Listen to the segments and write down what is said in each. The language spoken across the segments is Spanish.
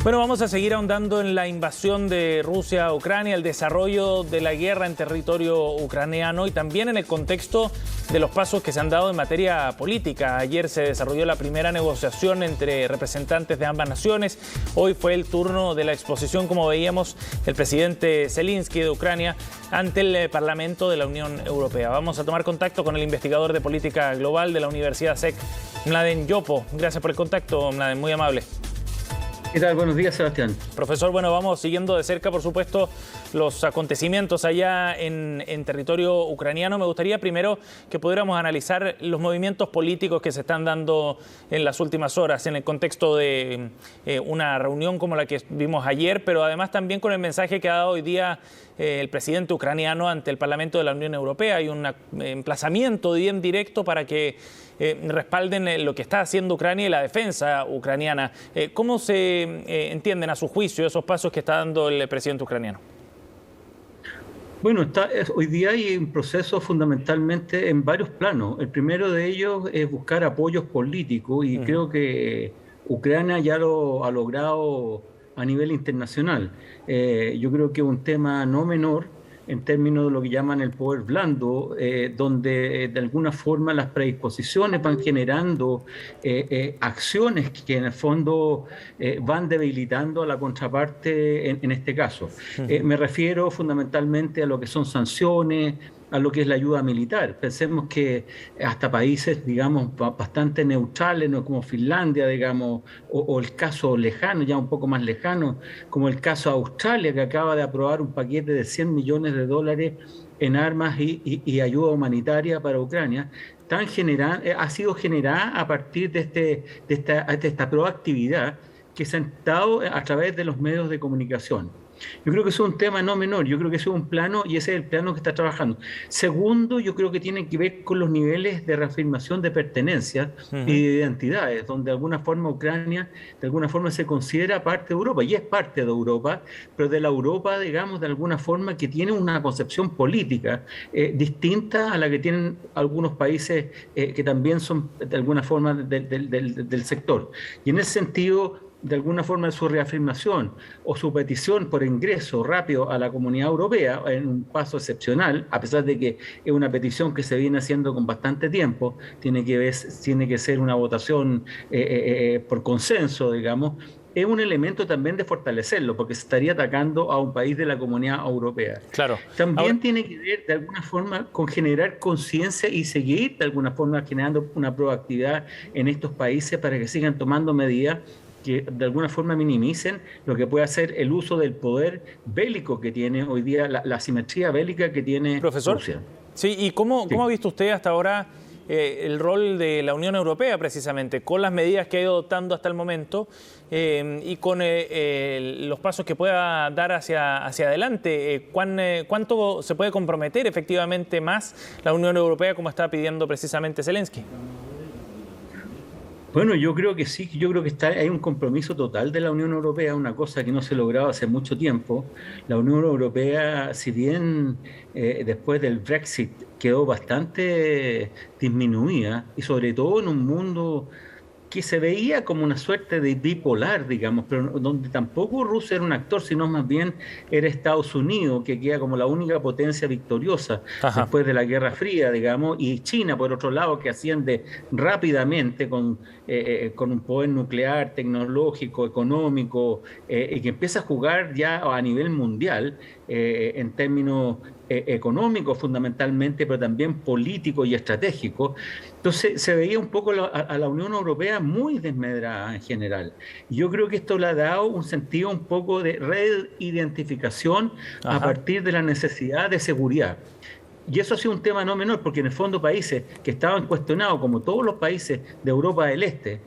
Bueno, vamos a seguir ahondando en la invasión de Rusia a Ucrania, el desarrollo de la guerra en territorio ucraniano y también en el contexto de los pasos que se han dado en materia política. Ayer se desarrolló la primera negociación entre representantes de ambas naciones. Hoy fue el turno de la exposición, como veíamos, del presidente Zelensky de Ucrania ante el Parlamento de la Unión Europea. Vamos a tomar contacto con el investigador de política global de la Universidad SEC, Mladen Yopo. Gracias por el contacto, Mladen, muy amable. ¿Qué tal? Buenos días, Sebastián. Profesor, bueno, vamos siguiendo de cerca, por supuesto, los acontecimientos allá en territorio ucraniano. Me gustaría primero que pudiéramos analizar los movimientos políticos que se están dando en las últimas horas en el contexto de una reunión como la que vimos ayer, pero además también con el mensaje que ha dado hoy día el presidente ucraniano ante el Parlamento de la Unión Europea. Hay un emplazamiento bien directo para que respalden lo que está haciendo Ucrania y la defensa ucraniana. ¿Cómo se entienden a su juicio esos pasos que está dando el presidente ucraniano? Bueno, hoy día hay un proceso fundamentalmente en varios planos. El primero de ellos es buscar apoyos políticos y creo que Ucrania ya lo ha logrado a nivel internacional. Yo creo que es un tema no menor en términos de lo que llaman el poder blando, donde de alguna forma las predisposiciones van generando acciones que en el fondo van debilitando a la contraparte en este caso. Me refiero fundamentalmente a lo que son sanciones, a lo que es la ayuda militar. Pensemos que hasta países, digamos, bastante neutrales, ¿no?, como Finlandia, digamos, o el caso lejano, ya un poco más lejano, como el caso de Australia, que acaba de aprobar un paquete de $100 millones en armas y ayuda humanitaria para Ucrania, ha sido generada a partir de esta proactividad que se ha dado a través de los medios de comunicación. Yo creo que eso es un tema no menor, yo creo que eso es un plano y ese es el plano que está trabajando. Segundo, yo creo que tiene que ver con los niveles de reafirmación de pertenencia y de identidades, donde de alguna forma Ucrania de alguna forma se considera parte de Europa y es parte de Europa, pero de la Europa, digamos, de alguna forma que tiene una concepción política distinta a la que tienen algunos países que también son de alguna forma del sector. Y en ese sentido, de alguna forma, su reafirmación o su petición por ingreso rápido a la Comunidad Europea, en un paso excepcional, a pesar de que es una petición que se viene haciendo con bastante tiempo, tiene que ser una votación por consenso, digamos, es un elemento también de fortalecerlo, porque se estaría atacando a un país de la Comunidad Europea. Claro. También tiene que ver, de alguna forma, con generar conciencia y seguir, de alguna forma, generando una proactividad en estos países para que sigan tomando medidas que de alguna forma minimicen lo que puede hacer el uso del poder bélico que tiene hoy día, la asimetría bélica que tiene Profesor, Rusia. Sí, ¿y cómo ha visto usted hasta ahora el rol de la Unión Europea precisamente, con las medidas que ha ido adoptando hasta el momento y con los pasos que pueda dar hacia adelante? ¿Cuánto se puede comprometer efectivamente más la Unión Europea, como está pidiendo precisamente Zelensky? Bueno, yo creo que sí, yo creo que hay un compromiso total de la Unión Europea, una cosa que no se lograba hace mucho tiempo. La Unión Europea, si bien después del Brexit quedó bastante disminuida, y sobre todo en un mundo que se veía como una suerte de bipolar, digamos, pero donde tampoco Rusia era un actor, sino más bien era Estados Unidos, que queda como la única potencia victoriosa después de la Guerra Fría, digamos, y China, por otro lado, que asciende rápidamente con un poder nuclear, tecnológico, económico, y que empieza a jugar ya a nivel mundial, en términos económicos fundamentalmente, pero también políticos y estratégicos. Entonces se veía un poco a la Unión Europea muy desmedrada en general. Yo creo que esto le ha dado un sentido un poco de reidentificación a partir de la necesidad de seguridad. Y eso ha sido un tema no menor, porque en el fondo países que estaban cuestionados, como todos los países de Europa del Este,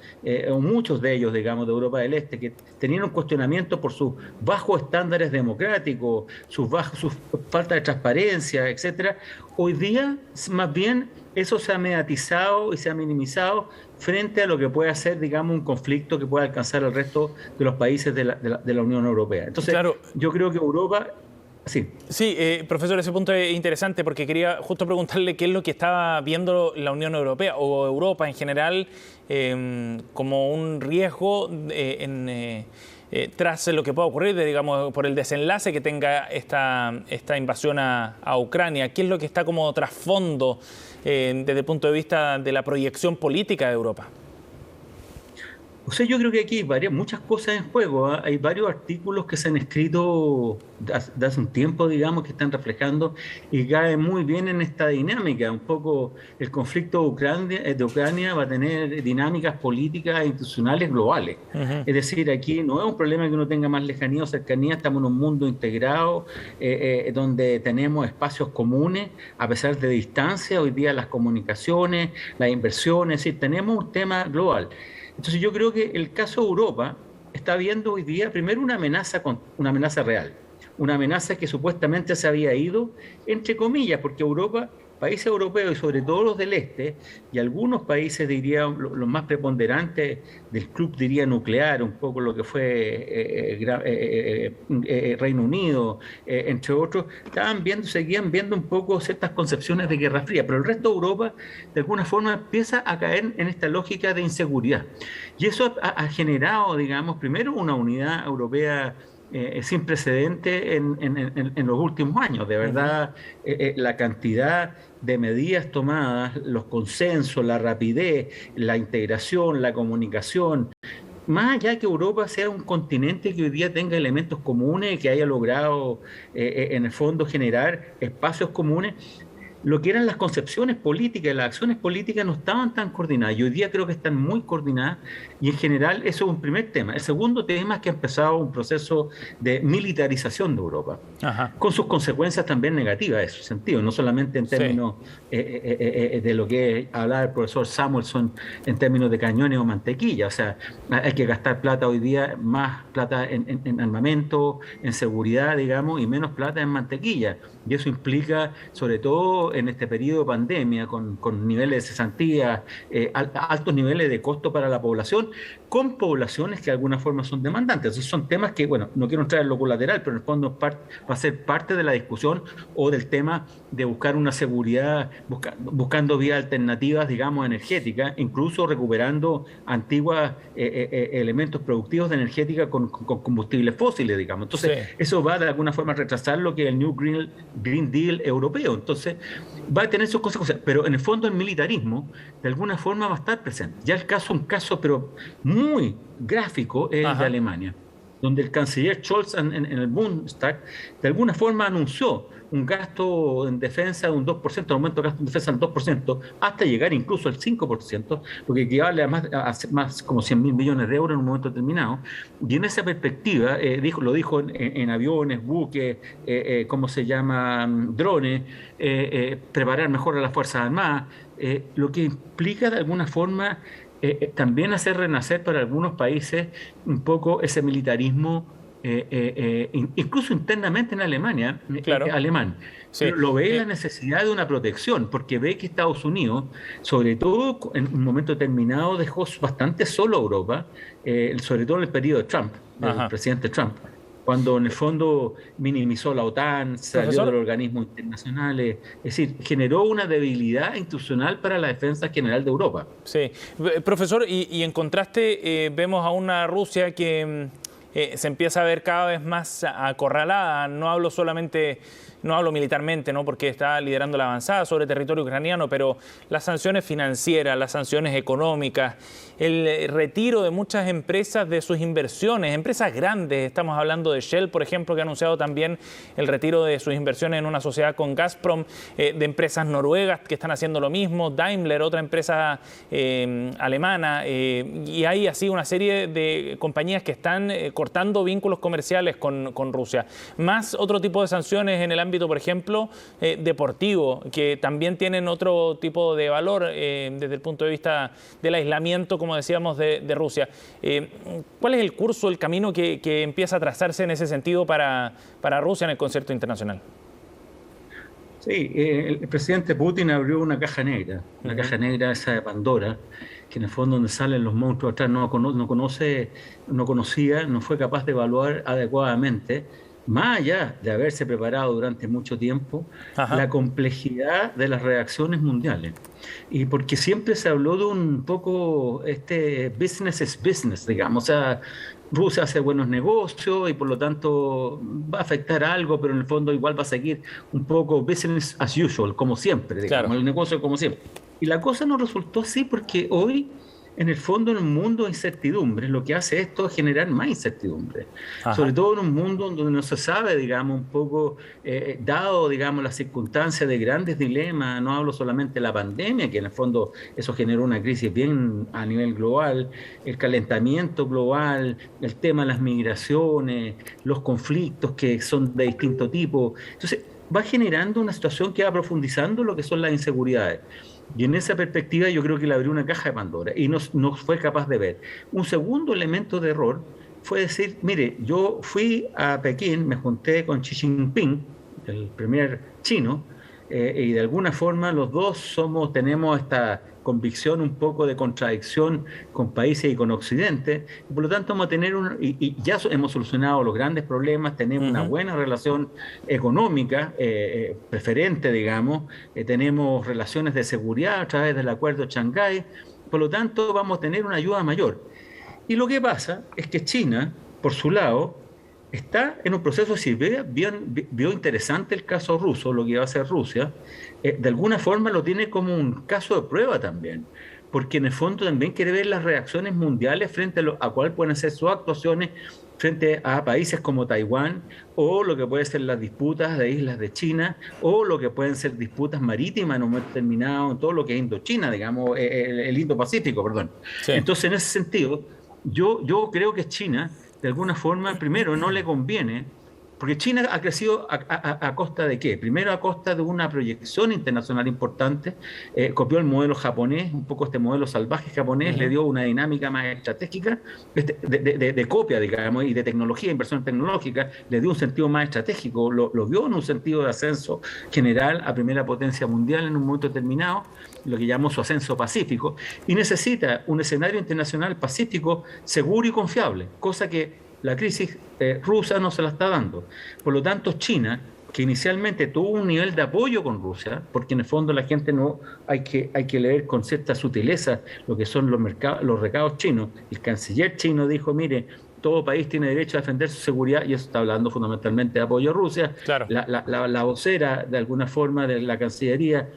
o muchos de ellos, digamos, de Europa del Este, que tenían un cuestionamiento por sus bajos estándares democráticos, su falta de transparencia, etcétera, hoy día más bien eso se ha mediatizado y se ha minimizado frente a lo que puede ser, digamos, un conflicto que pueda alcanzar al resto de los países de la Unión Europea. Entonces, claro, yo creo que Europa Sí. Sí, profesor, ese punto es interesante porque quería justo preguntarle qué es lo que estaba viendo la Unión Europea o Europa en general como un riesgo tras lo que pueda ocurrir, digamos, por el desenlace que tenga esta invasión a Ucrania. ¿Qué es lo que está como trasfondo desde el punto de vista de la proyección política de Europa? O sea, yo creo que aquí hay muchas cosas en juego, ¿ah? Hay varios artículos que se han escrito de hace un tiempo, digamos, que están reflejando y caen muy bien en esta dinámica. Un poco el conflicto de Ucrania va a tener dinámicas políticas e institucionales globales. Uh-huh. Es decir, aquí no es un problema que uno tenga más lejanía o cercanía, estamos en un mundo integrado donde tenemos espacios comunes a pesar de distancia. Hoy día las comunicaciones, las inversiones, es decir, tenemos un tema global. Entonces yo creo que el caso de Europa está viendo hoy día primero una amenaza real, una amenaza que supuestamente se había ido, entre comillas, porque Europa, países europeos y sobre todo los del este, y algunos países, diría, los más preponderantes del club, diría, nuclear, un poco lo que fue Reino Unido, entre otros, seguían viendo un poco ciertas concepciones de Guerra Fría, pero el resto de Europa, de alguna forma, empieza a caer en esta lógica de inseguridad. Y eso ha generado, digamos, primero una unidad europea sin precedente en los últimos años. De verdad, la cantidad de medidas tomadas, los consensos, la rapidez, la integración, la comunicación, más allá que Europa sea un continente que hoy día tenga elementos comunes, que haya logrado en el fondo generar espacios comunes, lo que eran las concepciones políticas, las acciones políticas no estaban tan coordinadas. Y hoy día creo que están muy coordinadas y en general eso es un primer tema. El segundo tema es que ha empezado un proceso de militarización de Europa, Ajá. con sus consecuencias también negativas en ese sentido, no solamente en términos de lo que hablaba el profesor Samuelson en términos de cañones o mantequilla. O sea, hay que gastar plata hoy día, más plata en armamento, en seguridad, digamos, y menos plata en mantequilla. Y eso implica, sobre todo en este periodo de pandemia, con niveles de cesantía, altos niveles de costo para la población, con poblaciones que de alguna forma son demandantes. Esos son temas que, bueno, no quiero entrar en lo colateral, pero en el fondo va a ser parte de la discusión o del tema de buscar una seguridad, buscando vías alternativas, digamos, energéticas, incluso recuperando antiguos elementos productivos de energética con combustibles fósiles, digamos. Entonces, sí, eso va de alguna forma a retrasar lo que es el New Green Deal europeo. Entonces, va a tener sus consecuencias, pero en el fondo el militarismo de alguna forma va a estar presente. Ya un caso pero muy gráfico es el de Alemania, donde el canciller Scholz en el Bundestag de alguna forma anunció un gasto en defensa de un 2%, aumento de gasto en defensa del 2%, hasta llegar incluso al 5%, lo que equivale a más como 100.000 millones de euros en un momento determinado. Y en esa perspectiva, lo dijo en aviones, buques, ¿cómo se llama? Drones, preparar mejor a las Fuerzas Armadas, lo que implica de alguna forma también hacer renacer para algunos países un poco ese militarismo, incluso internamente en Alemania, claro, alemán. Sí. Pero lo ve la necesidad de una protección, porque ve que Estados Unidos, sobre todo en un momento determinado, dejó bastante solo a Europa, sobre todo en el periodo de Trump, del presidente Trump, cuando en el fondo minimizó la OTAN, salió de los organismos internacionales, es decir, generó una debilidad institucional para la defensa general de Europa. Sí, profesor, y en contraste vemos a una Rusia que se empieza a ver cada vez más acorralada. No hablo militarmente, ¿no?, porque está liderando la avanzada sobre territorio ucraniano, pero las sanciones financieras, las sanciones económicas, el retiro de muchas empresas de sus inversiones, empresas grandes, estamos hablando de Shell, por ejemplo, que ha anunciado también el retiro de sus inversiones en una sociedad con Gazprom, de empresas noruegas que están haciendo lo mismo, Daimler, otra empresa alemana, y hay así una serie de compañías que están cortando vínculos comerciales con Rusia, más otro tipo de sanciones en el ámbito, por ejemplo, deportivo, que también tienen otro tipo de valor desde el punto de vista del aislamiento, como decíamos, de Rusia. ¿Cuál es el curso, el camino que empieza a trazarse en ese sentido para Rusia en el concierto internacional? Sí, el presidente Putin abrió una caja negra, la caja negra esa de Pandora, que en el fondo donde salen los monstruos atrás no conocía, no fue capaz de evaluar adecuadamente más allá de haberse preparado durante mucho tiempo, la complejidad de las reacciones mundiales. Y porque siempre se habló de un poco business is business, digamos. O sea, Rusia hace buenos negocios y por lo tanto va a afectar algo, pero en el fondo igual va a seguir un poco business as usual, como siempre, digamos, Claro. el negocio como siempre. Y la cosa no resultó así porque hoy, en el fondo, en un mundo de incertidumbre, lo que hace esto es generar más incertidumbre. Sobre Ajá. todo en un mundo donde no se sabe, digamos, un poco, dado, digamos, las circunstancias de grandes dilemas, no hablo solamente de la pandemia, que en el fondo eso generó una crisis bien a nivel global, el calentamiento global, el tema de las migraciones, los conflictos que son de distinto tipo. Entonces, va generando una situación que va profundizando lo que son las inseguridades. Y en esa perspectiva yo creo que le abrió una caja de Pandora y no fue capaz de ver. Un segundo elemento de error fue decir, mire, yo fui a Pekín, me junté con Xi Jinping, el primer chino, y de alguna forma los dos tenemos esta convicción un poco de contradicción con países y con Occidente, y por lo tanto vamos a tener y ya hemos solucionado los grandes problemas, tenemos una buena relación económica, preferente, digamos, tenemos relaciones de seguridad a través del acuerdo de Shanghái, por lo tanto vamos a tener una ayuda mayor. Y lo que pasa es que China, por su lado, está en un proceso, si vio interesante el caso ruso, lo que va a hacer Rusia, de alguna forma lo tiene como un caso de prueba también, porque en el fondo también quiere ver las reacciones mundiales frente a cuáles pueden ser sus actuaciones frente a países como Taiwán, o lo que pueden ser las disputas de islas de China, o lo que pueden ser disputas marítimas en un momento determinado, en todo lo que es Indochina, digamos, el Indo-Pacífico, perdón. Sí. Entonces, en ese sentido, yo creo que China, de alguna forma, primero, no le conviene, porque China ha crecido a costa de qué? Primero a costa de una proyección internacional importante, copió el modelo japonés, un poco este modelo salvaje japonés, le dio una dinámica más estratégica, de copia, digamos, y de tecnología, inversión tecnológica, le dio un sentido más estratégico, lo vio en un sentido de ascenso general a primera potencia mundial en un momento determinado, lo que llamó su ascenso pacífico, y necesita un escenario internacional pacífico seguro y confiable, cosa que la crisis rusa no se la está dando. Por lo tanto, China, que inicialmente tuvo un nivel de apoyo con Rusia, porque en el fondo la gente no hay que leer con cierta sutileza lo que son los recados chinos. El canciller chino dijo, mire, todo país tiene derecho a defender su seguridad, y eso está hablando fundamentalmente de apoyo a Rusia. Claro. La vocera, de alguna forma, de la Cancillería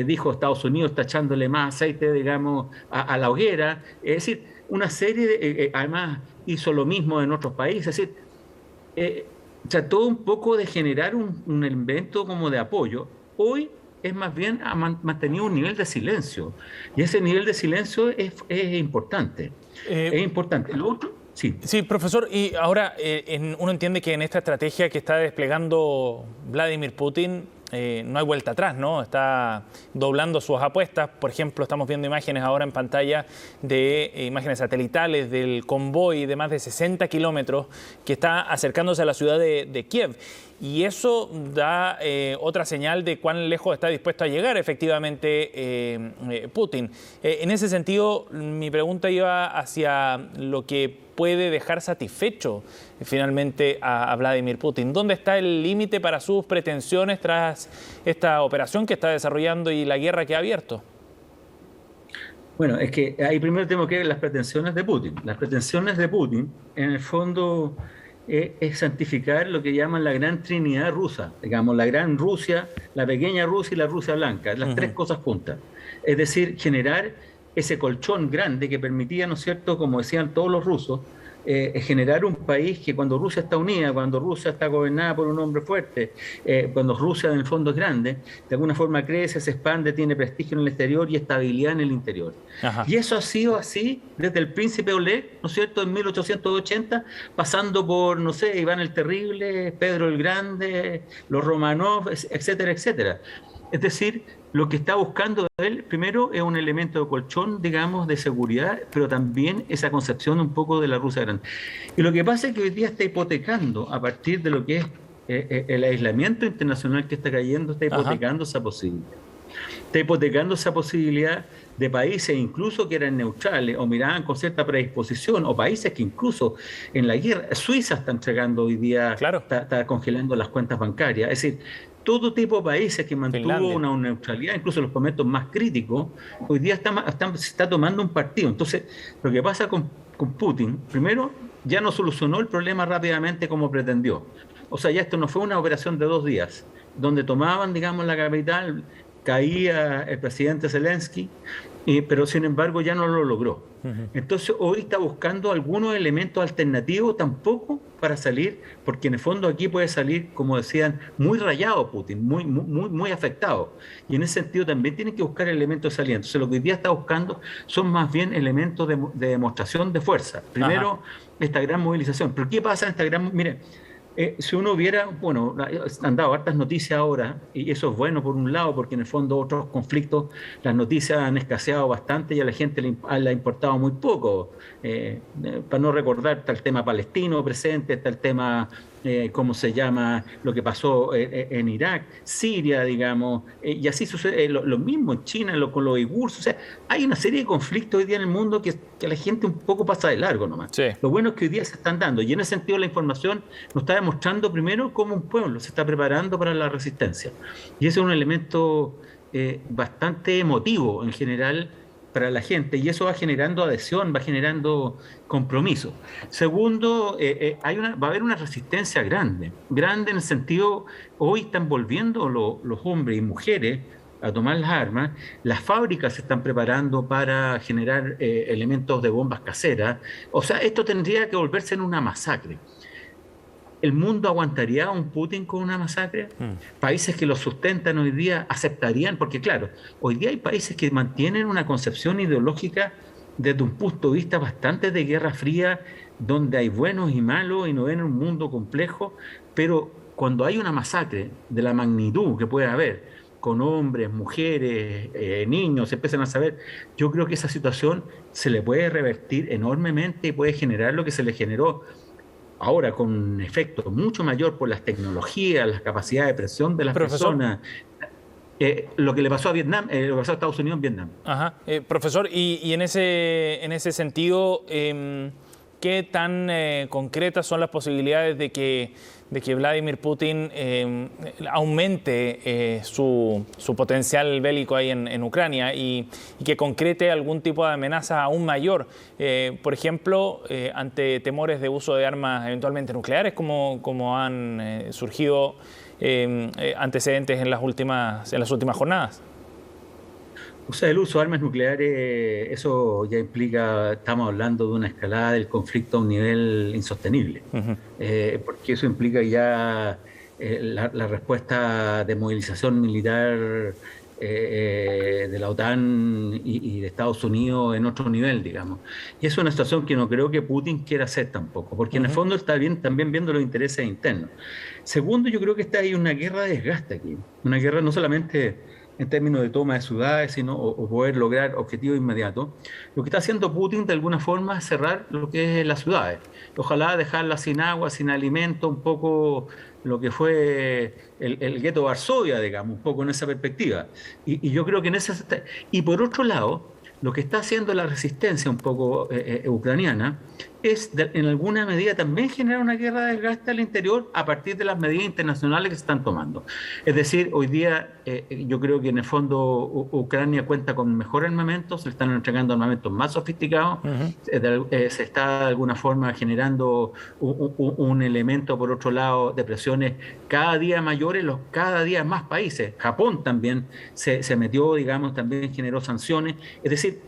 dijo, Estados Unidos está echándole más aceite, digamos, a la hoguera. Es decir, una serie de... además, hizo lo mismo en otros países. Es decir, trató un poco de generar un elemento como de apoyo. Hoy es más bien ha mantenido un nivel de silencio. Y ese nivel de silencio es importante. Es importante. Lo otro, sí. Sí, profesor, y ahora uno entiende que en esta estrategia que está desplegando Vladimir Putin no hay vuelta atrás, ¿no? Está doblando sus apuestas. Por ejemplo, estamos viendo imágenes ahora en pantalla de imágenes satelitales del convoy de más de 60 kilómetros que está acercándose a la ciudad de Kiev. Y eso da otra señal de cuán lejos está dispuesto a llegar efectivamente Putin. En ese sentido, mi pregunta iba hacia lo que puede dejar satisfecho finalmente a Vladimir Putin. ¿Dónde está el límite para sus pretensiones tras esta operación que está desarrollando y la guerra que ha abierto? Bueno, es que ahí primero tenemos que ver las pretensiones de Putin. Las pretensiones de Putin, en el fondo, es santificar lo que llaman la gran trinidad rusa, digamos, la gran Rusia, la pequeña Rusia y la Rusia blanca, las tres cosas juntas. Es decir, generar ese colchón grande que permitía, ¿no es cierto?, como decían todos los rusos, generar un país que cuando Rusia está unida, cuando Rusia está gobernada por un hombre fuerte, cuando Rusia en el fondo es grande, de alguna forma crece, se expande, tiene prestigio en el exterior y estabilidad en el interior. Ajá. Y eso ha sido así desde el príncipe Oleg, ¿no es cierto?, en 1880, pasando por, no sé, Iván el Terrible, Pedro el Grande, los Romanov, etcétera, etcétera. Es decir, lo que está buscando él, primero, es un elemento de colchón, digamos, de seguridad, pero también esa concepción un poco de la Rusia grande. Y lo que pasa es que hoy día está hipotecando, a partir de lo que es el aislamiento internacional que está cayendo, está hipotecando esa posibilidad. Está hipotecando esa posibilidad de países incluso que eran neutrales o miraban con cierta predisposición, o países que incluso en la guerra, Suiza está entregando hoy día, Claro. está congelando las cuentas bancarias. Es decir, todo tipo de países que mantuvo Finlandia. una neutralidad, incluso en los momentos más críticos, hoy día se está tomando un partido. Entonces, lo que pasa con Putin, primero, ya no solucionó el problema rápidamente como pretendió. O sea, ya esto no fue una operación de 2 días, donde tomaban, digamos, la capital, caía el presidente Zelensky, pero sin embargo ya no lo logró. Entonces hoy está buscando algunos elementos alternativos tampoco para salir, porque en el fondo aquí puede salir, como decían, muy rayado Putin, muy afectado. Y en ese sentido también tienen que buscar elementos de salida. Entonces lo que hoy día está buscando son más bien elementos de demostración de fuerza. Primero, esta gran movilización. ¿Pero qué pasa en esta gran... Mire, si uno viera, bueno, han dado hartas noticias ahora, y eso es bueno por un lado, porque en el fondo otros conflictos, las noticias han escaseado bastante y a la gente le ha importado muy poco. Para no recordar, está el tema palestino presente, está el tema, ¿cómo se llama?, lo que pasó en Irak, Siria, digamos, y así sucede, lo mismo en China, con los uigures. O sea, hay una serie de conflictos hoy día en el mundo que la gente un poco pasa de largo nomás. Sí. Lo bueno es que hoy día se están dando, y en ese sentido la información nos está demostrando primero cómo un pueblo se está preparando para la resistencia. Y ese es un elemento bastante emotivo en general para la gente, y eso va generando adhesión, va generando compromiso. Segundo, va a haber una resistencia grande en el sentido, hoy están volviendo los hombres y mujeres a tomar las armas, las fábricas se están preparando para generar elementos de bombas caseras. O sea, esto tendría que volverse en una masacre. ¿El mundo aguantaría a un Putin con una masacre? Países que lo sustentan hoy día aceptarían, porque claro, hoy día hay países que mantienen una concepción ideológica desde un punto de vista bastante de Guerra Fría, donde hay buenos y malos y no ven un mundo complejo, pero cuando hay una masacre de la magnitud que puede haber, con hombres, mujeres, niños, se empiezan a saber, yo creo que esa situación se le puede revertir enormemente y puede generar lo que se le generó ahora con un efecto mucho mayor por las tecnologías, las capacidades de presión de las personas. Lo que le pasó a Vietnam, lo que pasó a Estados Unidos en Vietnam. Profesor, y en ese sentido, ¿qué tan concretas son las posibilidades de que Vladimir Putin aumente su potencial bélico ahí en Ucrania y que concrete algún tipo de amenaza aún mayor? Por ejemplo, ante temores de uso de armas eventualmente nucleares, como han surgido antecedentes en las últimas jornadas. O sea, el uso de armas nucleares, eso ya implica, estamos hablando de una escalada del conflicto a un nivel insostenible, porque eso implica ya la respuesta de movilización militar de la OTAN y de Estados Unidos en otro nivel, digamos. Y es una situación que no creo que Putin quiera hacer tampoco, porque en el fondo está también viendo los intereses internos. Segundo, yo creo que está ahí una guerra de desgaste aquí, una guerra no solamente en términos de toma de ciudades, sino o poder lograr objetivos inmediatos. Lo que está haciendo Putin de alguna forma es cerrar lo que es las ciudades. Ojalá dejarlas sin agua, sin alimento, un poco lo que fue el gueto de Varsovia, digamos, un poco en esa perspectiva. Y yo creo que en ese... Y por otro lado, lo que está haciendo la resistencia un poco ucraniana es en alguna medida también generar una guerra de desgaste al interior a partir de las medidas internacionales que se están tomando. Es decir, hoy día yo creo que en el fondo Ucrania cuenta con mejor armamento, se le están entregando armamentos más sofisticados, se está de alguna forma generando un elemento, por otro lado, de presiones cada día mayores, cada día más países. Japón también se metió, digamos, también generó sanciones. Es decir,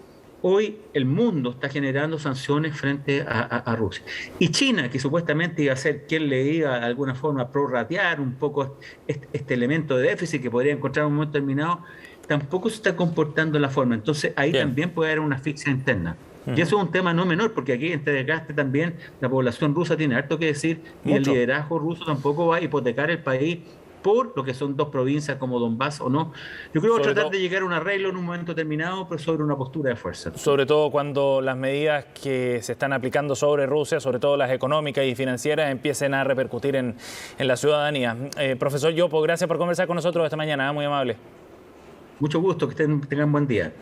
hoy el mundo está generando sanciones frente a Rusia. Y China, que supuestamente iba a ser quien le iba de alguna forma a prorratear un poco este elemento de déficit que podría encontrar en un momento determinado, tampoco se está comportando de la forma. Entonces ahí también puede haber una asfixia interna. Y eso es un tema no menor, porque aquí en este desgaste también la población rusa tiene harto que decir, y el liderazgo ruso tampoco va a hipotecar el país por lo que son dos provincias como Donbass o no. Yo creo que tratar de llegar a un arreglo en un momento determinado, pero sobre una postura de fuerza. Sobre todo cuando las medidas que se están aplicando sobre Rusia, sobre todo las económicas y financieras, empiecen a repercutir en la ciudadanía. Profesor Llopo, gracias por conversar con nosotros esta mañana, muy amable. Mucho gusto, que tengan buen día.